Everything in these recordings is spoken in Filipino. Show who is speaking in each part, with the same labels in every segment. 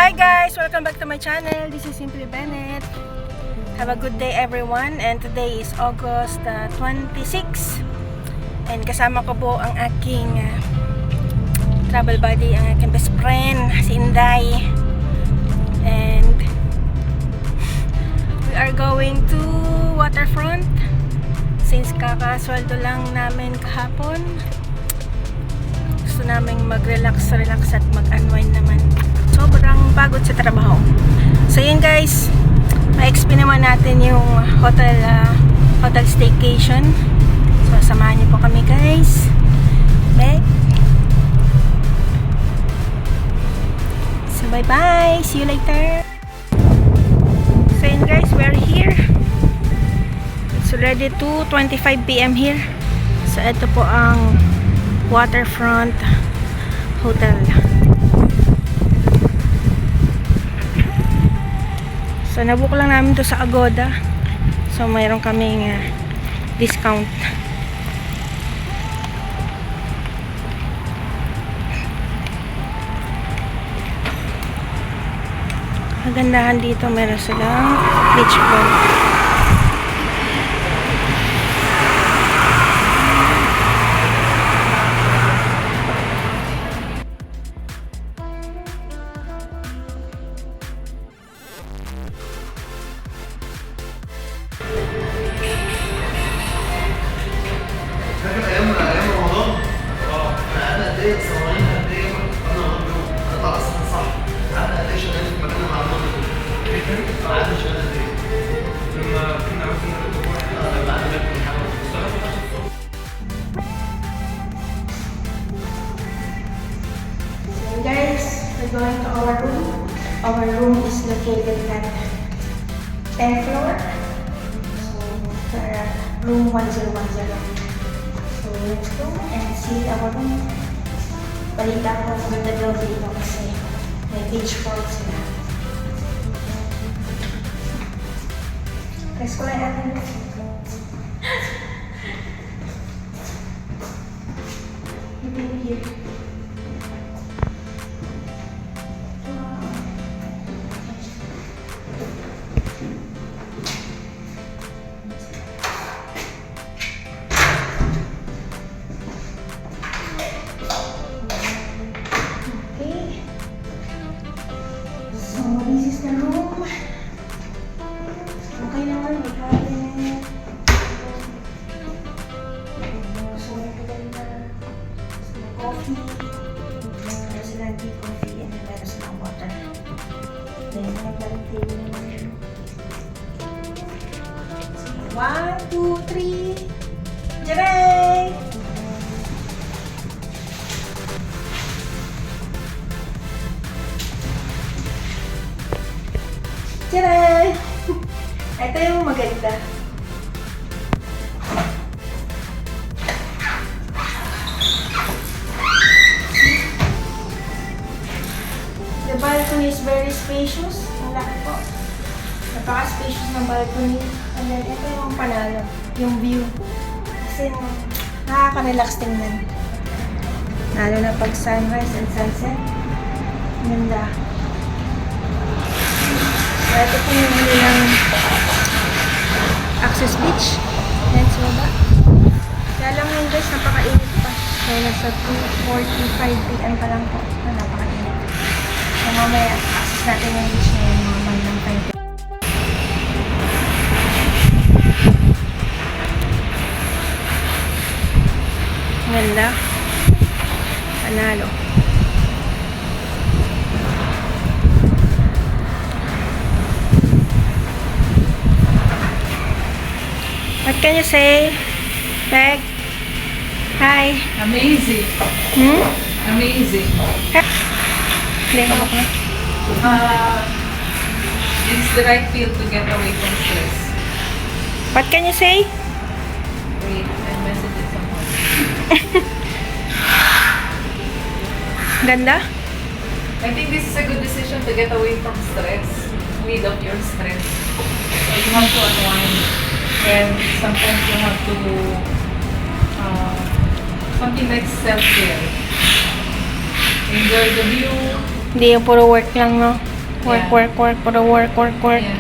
Speaker 1: Hi guys! Welcome back to my channel. This is Simply Bennett. Have a good day everyone. And today is August 26. And kasama ko po ang aking travel buddy, ang aking best friend, si Inday. And we are going to waterfront. Since kakasweldo lang namin kahapon, gusto namin mag-relax at mag-unwind naman. Sobrang pagod sa trabaho. So yun guys, ma-explain naman natin yung hotel staycation. So samahan niyo po kami guys. Okay? So bye bye, see you later. So yun guys, we're here. It's already 2:25 PM here. So ito po ang Waterfront Hotel. So nabook lang namin to sa Agoda. So mayroon kaming discount. Kagandahan dito, meron silang beach front. Guys, we're going to our room. Our room is located at 10th floor. So, room 1010. So, let's go and see our room. Balita ko ang ganda daw dito kasi may beach front sila. Press ko lang natin. Here. This is the room. Okay naman, may cabinet. So, may maganda. May coffee. Meron silang tea coffee and then meron silang water. Then, may parang table naman. 1, 2, 3. Jaray! Tcharam! Ito yung maganda. The balcony is very spacious. Ang laki po. Napaka-spacious ng balcony. And then, ito yung panalo. Yung view. Kasi nakaka-relax tingnan. Lalo na pag sunrise and sunset. Ganda. Ito po yung nilang access beach. Let's go ba? Kaya lang yun guys, napakainit pa. Kaya nasa 2:45 PM pa lang po. Napakainit. So mamaya, access natin yung beach ngayon mga bandang 5 PM. Ganda. Panalo. What can you say? Peg? Hi.
Speaker 2: Amazing. Amazing. It's the right feel to get away from stress.
Speaker 1: What can you say?
Speaker 2: Wait, I messaged someone.
Speaker 1: Ganda?
Speaker 2: I think this is a good decision to get away from stress. Rid of your stress. So you have to unwind. And sometimes you have to do something like self-care. Enjoy the view.
Speaker 1: Hindi yung puro work lang, no? Work,
Speaker 2: Yeah.
Speaker 1: work, work, puro work, work, work.
Speaker 2: Yeah.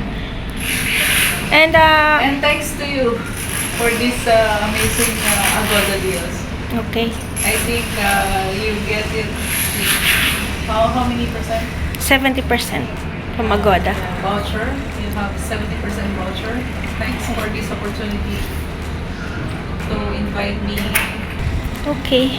Speaker 1: And,
Speaker 2: And thanks to you for this amazing Agoda deals.
Speaker 1: okay.
Speaker 2: I think you get it. How many percent?
Speaker 1: 70% from Agoda.
Speaker 2: Voucher. You have 70% voucher. Thanks for this opportunity to invite me.
Speaker 1: Okay.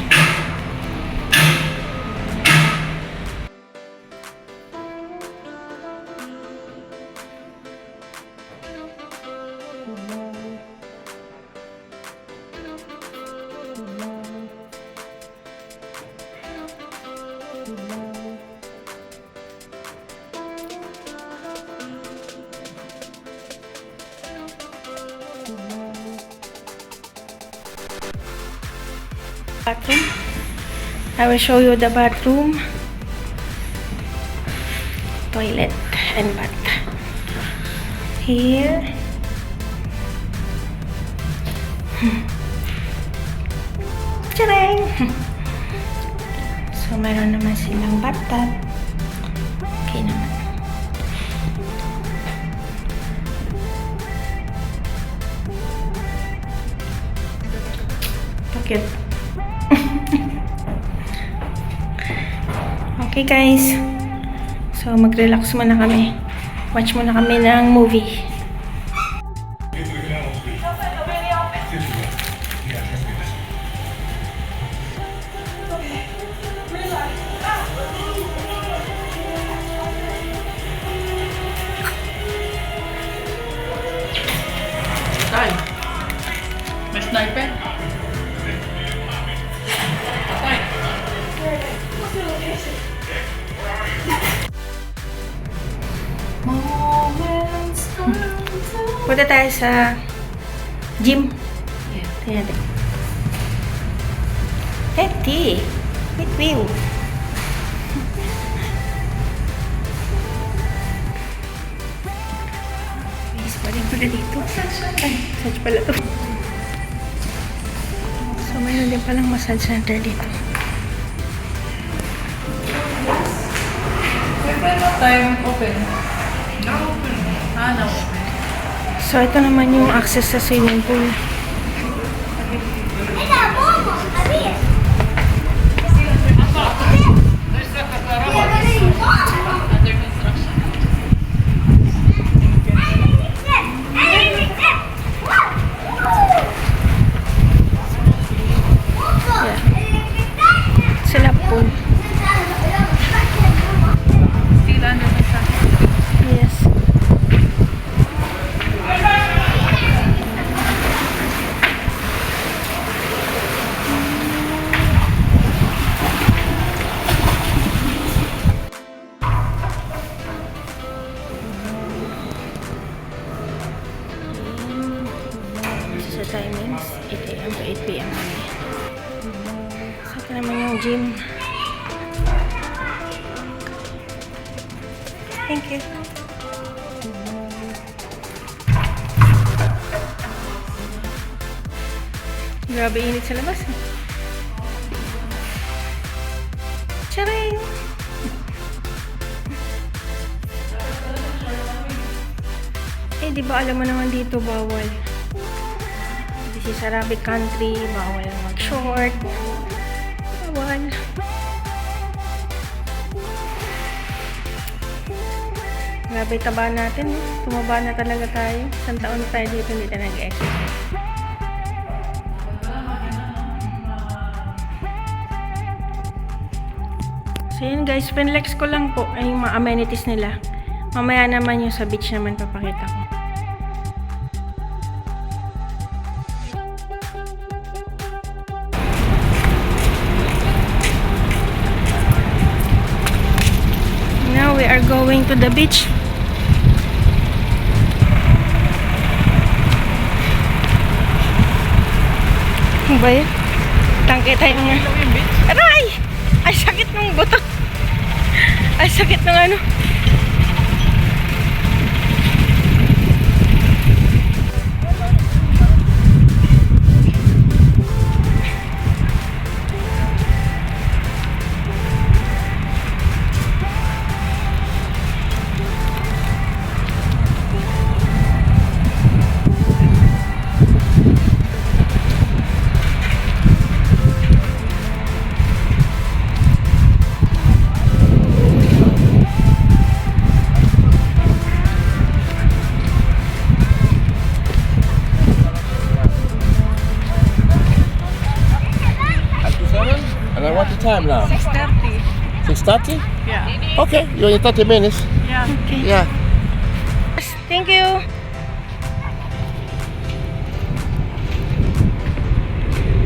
Speaker 1: Bathroom. I will show you the bathroom, toilet, and bath. Here. Tadang! So, meron naman silang bathtub. Okay naman. Cute. Okay guys, so mag-relax muna kami. Watch muna kami ng movie.
Speaker 2: Tay, may sniper? Tay.
Speaker 1: Punta tayo sa gym.
Speaker 2: Yeah.
Speaker 1: Tingnan natin. Hefty. With view. Guys, pwede pala dito. Ay, massage pala to. So, mayroon din palang massage center dito.
Speaker 2: When what time open? Now open. Now open.
Speaker 1: So, ito naman yung access sa swimming pool.
Speaker 2: Under construction.
Speaker 1: Sila pool.
Speaker 2: Still under construction.
Speaker 1: Yes. This is the timings, 8 a.m. to 8 p.m. kami. So, ito naman yung gym. Thank you. Grabe init sa labas. Charing! Eh, di ba alam mo naman dito bawal. This is Arabic country, bawal mag-short. Bawal. Grabe taba natin. Tumaba na talaga tayo. Isang taon na tayo dito, hindi tayo nag-exercise. So yun guys, pinlex ko lang po ay yung mga amenities nila. Mamaya naman yung sa beach naman papakita ko. Now we are going to the beach. Ano ba yun? Tangke tayo nga. Aray! Ay, sakit ng buto. Ay, sakit ng ano.
Speaker 3: 30?
Speaker 2: Yeah.
Speaker 3: Okay, you're in 30 minutes.
Speaker 2: Yeah.
Speaker 1: Okay.
Speaker 3: Yeah.
Speaker 1: Thank you.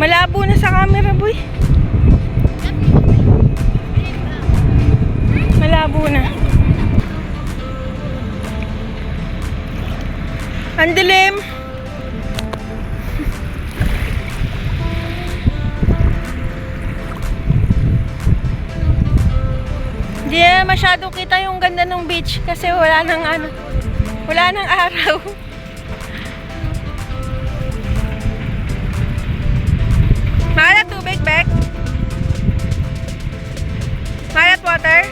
Speaker 1: Malabo na sa camera, boy. Malabo na. Ang dilim. Hindi na masyado kita yung ganda ng beach kasi wala nang ano, wala nang araw. Malat tubig, Beck? Malat water?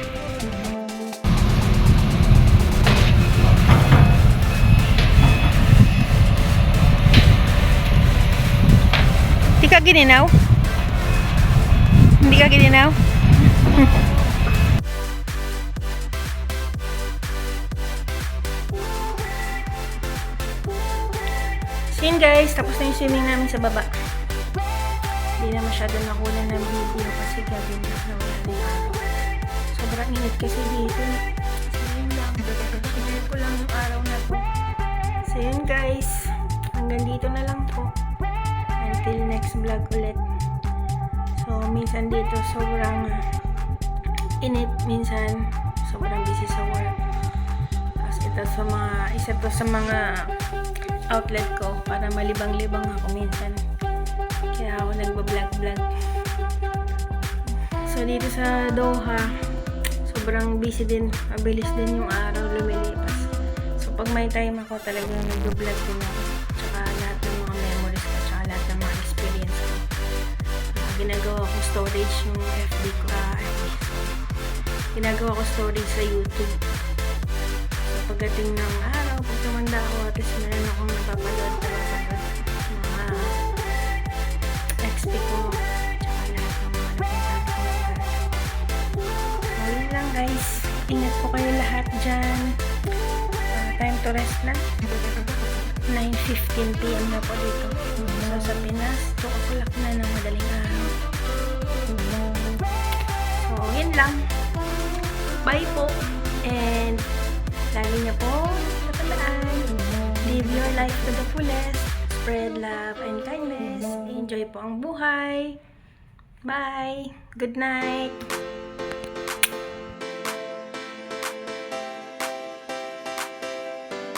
Speaker 1: Hindi ka gininaw? Hindi ka gininaw? So yun guys, tapos na yung swimming namin sa baba. Hindi na masyado nakuha ng video kasi gabi na wala na yung araw. Sobrang init kasi dito. So yun lang. Sinare ko lang yung araw na to. So yun guys, hanggang dito na lang po. Until next vlog ulit. So minsan dito sobrang init, minsan sobrang busy sa work. Tapos ito sa mga, isa to sa mga outlet ko para malibang-libang ako minsan. Kaya ako nagbablog-vlog. So dito sa Doha, sobrang busy din. Mabilis din yung araw, lumilipas. So pag may time ako, talagang nagbablog din ako. Tsaka lahat ng mga memories ko, tsaka lahat ng mga experience ko. Ginagawa ko storage yung FB ko. Ginagawa ko storage sa YouTube. So pagdating ng araw, pag tumanda ako, at least meron akong napapanood. Mga XP ko. Tsaka lahat ng mga napuntahan ko. So yun lang guys. Ingat po kayo lahat dyan. Time to rest na. 9:15 PM na po dito. So sa Pinas, 2 o'clock na ng madaling araw. So yun lang. Bye po. And lagi niyo po tatandaan. Live your life to the fullest. Spread love and kindness. Enjoy po ang buhay. Bye. Good night.